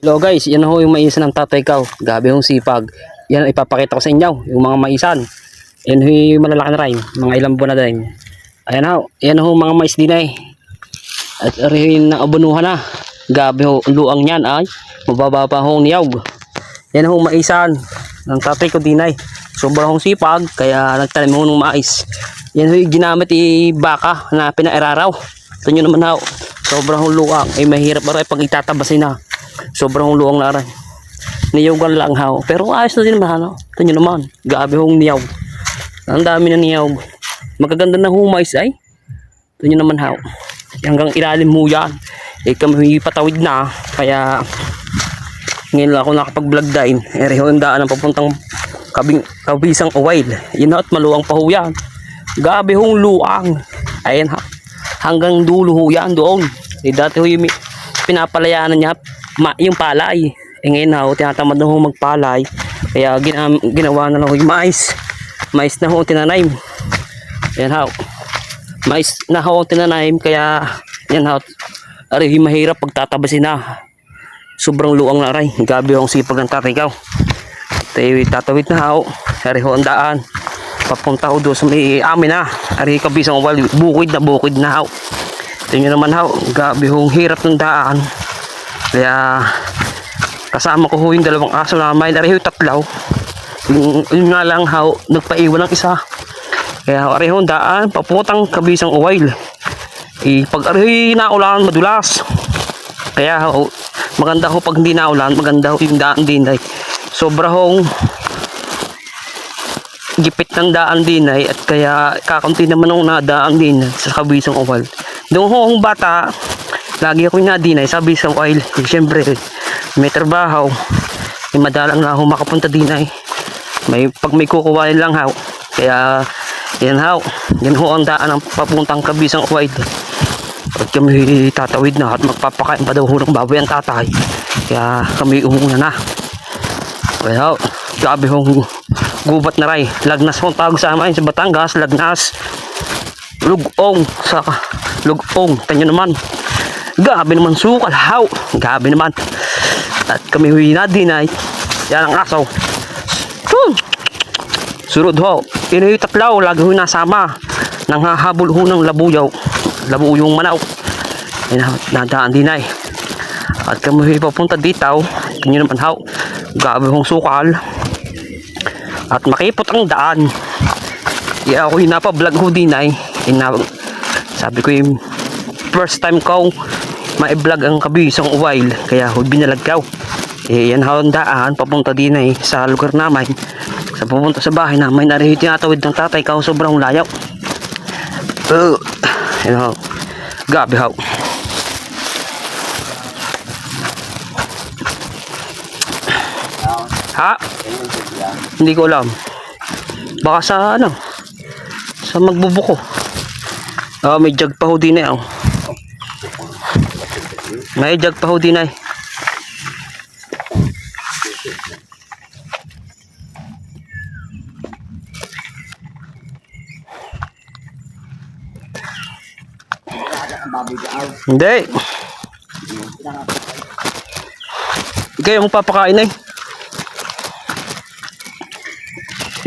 Hello guys, yan ho yung maisan ng tatay ko. Gabi hong sipag. Yan ipapakita ko sa inyo, yung mga maisan. Yan ho yung malalaki na rin, mga ilang buwan na din. Ayan ho, yan ho mga mais din ay. At rin na abunuhan na. Gabi ho, luang yan ay mababa pa hong niyog. Yan ho maisan ng tatay ko din ay. Sobrang hong sipag, kaya nagtanim ho ng mais. Yan ho yung ginamit baka na pinairaraw. Ito nyo naman ho, sobrang hong luang. Ay mahirap ba rin pag itatabasin na. Sobrang luwang na rin. Niyawan lang haw. Pero ayos na din naman. Ano? Ito nyo naman. Gabi hong niyaw. Ang dami na niyaw. Magaganda na humais ay. Ito nyo naman haw. Hanggang ilalim mo yan. Eh kami patawid na. Kaya ngayon lang ako nakapag-vlog din. Ereho ang daan ang papuntang kabisang oil. Yun at maluwang pa ho yan. Gabi hong luwang. Ayan ha. Hanggang dulo ho yan doon. Eh dati ho yung pinapalayanan niya yung palay. E ngayon na ho, tinatamad na ho magpalay. Kaya ginawa na lang ho yung mais. Mais na ho tinanaim. Ayan ho. Mais na ho tinanaim. Kaya yan ho. Ari mahirap pagtatabasin na. Sobrang luang na rin. Gabi ho ang sipag ng tatay ko. Tayo tatawid na ho. Ari ho ang daan. Papunta ho doon sa may amin na. Ari kabisang wal. Bukid na ho. Ito nyo naman ho. Gabi ho ang hirap ng daan. Kaya kasama ko ho yung dalawang aso na may nareho tatlaw. Yun nga lang ho, nagpaiwan ng isa. Kaya areho daan paputang kabisang oil. Pag areho naulan madulas. Kaya ho, maganda ho pag hindi naulan, maganda ho yung daan din ay. Sobra hong gipit ng daan din ay, at kaya kakunti naman ang nadaan din sa kabisang oil. Doon ho ang bata, lagi ako nadinay sabi sa oil. Siyempre may trabaho, madalang na ako makapunta din ay. Pag may kukuhain lang haw. Kaya yan haw, yan ho ang daan ng papuntang kabisang oil. At kami tatawid na at magpapakain pa daw ho ng baboy ang tatay. Kaya kami umuna na. Kaya grabe hong gubat na ray. Lagnas hong tawag sa amin sa Batangas. Lagnas, lugong sa lugong. Tanyo naman, gabi naman sukal haw. Gabi naman. At kami huy na din ay yan ang asaw. Surod ho. Inoy tatlaw lagi huy nasama. Nang hahabol ho ng labuyaw. Labuyong manaw. Nadaan din ay. At kami huy papunta dito. Kanyo naman haw. Gabi hong sukal. At makipot ang daan. Ako huy napablog ho din ay. Sabi ko yung first time ko ma-vlog ang kabisang oil, kaya binalag ko. Yan ho ang daan papunta din ay sa lugar namin, sa pupunta sa bahay namin. Narinig tinatawid ng tatay ko, sobrang layaw. Yan ho, gabi ho. Ha? Hindi ko alam. Baka sa ano, sa magbubuko. May jug pa ho din eh. May jug pa ho din ay. Hindi. Kaya mo papakain ay.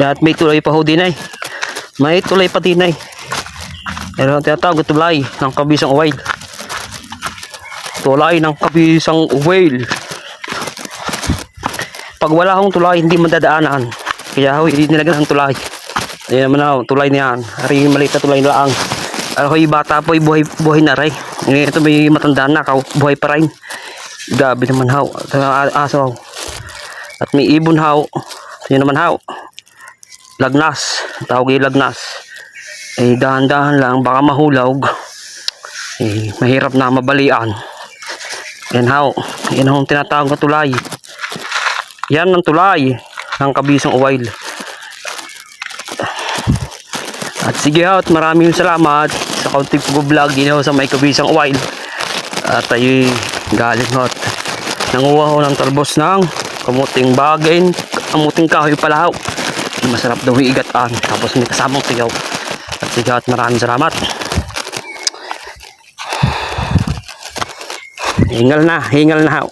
At may tulay pa ho din ay. May tulay pa din ay. Pero tinatawag tulay ng kabisang oil. Tulay ng kabisang oil. Pag wala akong tulay, hindi madadaanan. Kaya ho, hindi nilagyan ng tulay. Ayan naman ho, tulay niyan. Ari maliit na tulay lang. Ako yung bata po, buhay na rin. Ito may matandaan na, buhay pa rin. Gabi naman ho. Aso ho. At may ibon ho. Yun naman ho. Lagnas. Tawag yung lagnas. Dahan-dahan lang, baka mahulog. Mahirap na mabalian. Yan ho. Yan ho ang tinatawag na tulay. Yan ang tulay ng kabisang oil. At sige ho, at maraming salamat sa kaunting vlog din ho sa may kabisang oil. At tayo galing ho. Nanguha ho ng talbos ng kamuting bagay. Kamuting kahoy pala ho. Masarap daw hiigatan. Tapos may kasamang tiyaw. At sige at maraming salamat. Hingal na, hingal na.